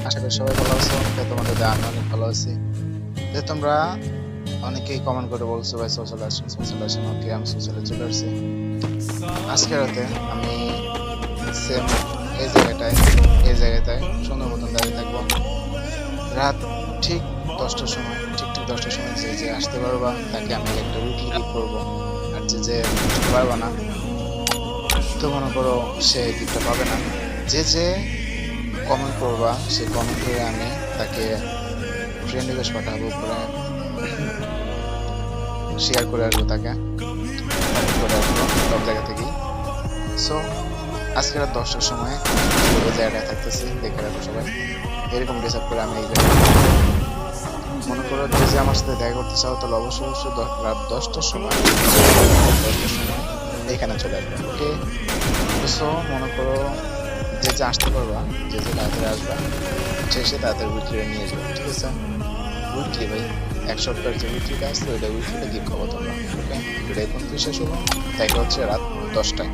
আশা করি সবাই ভালো আছো। তো তোমাদের দিয়ে আমি অনেক ভালো আছি। যে তোমরা অনেকেই কমেন্ট করে বলছো ভাই সোশ্যাল আসেন। ওকে, আমি সোশ্যালে চলে আসছি। আজকে রাতে আমি সেম এই জায়গাটায় সুন্দর মতন দাঁড়িয়ে থাকবো। রাত ঠিক 10টার সময়, ঠিক 10টার সময় যে যে আসতে পারবা তাকে আমি একটা উইকলি গিফট করবো। আর যে যে আসতে পারবা না, তো মনে করো সে গিফটটা পাবে না। যে যে কমেন্ট করবা সেই কমেন্ট করে আমি তাকে ফ্রেন্ড রিকোয়েস্ট পাঠাবো, করে শেয়ার করে আসবো, তাকে কমেন্ট করে আসবো সব জায়গা থেকেই। সো আজকে রাত 10টার সময় ওই জায়গাটায় থাকতেছি, দেখে রাখো সবাই। এরকম ডিসাইড করে আমি এই জায়গায় মনে করো যে যে আমার সাথে দেখা করতে চাও, তাহলে অবশ্যই রাত 10টার সময় এখানে চলে আসবে। ওকে, সো মনে করো যে যে আসতে পারবা, যে যে তাড়াতাড়ি আসবা, সে তাড়াতাড়ি উইকলিটা নিয়ে আসবে। ঠিক আছে? উইকলি ভাই, এক সপ্তাহের যে উইকলিটা আসছে ওইটা উইকলিটা গিফট পাবো তোমরা। ওকে, ভিডিও এখন শেষ হলো, দেখা হচ্ছে রাত 10টায়।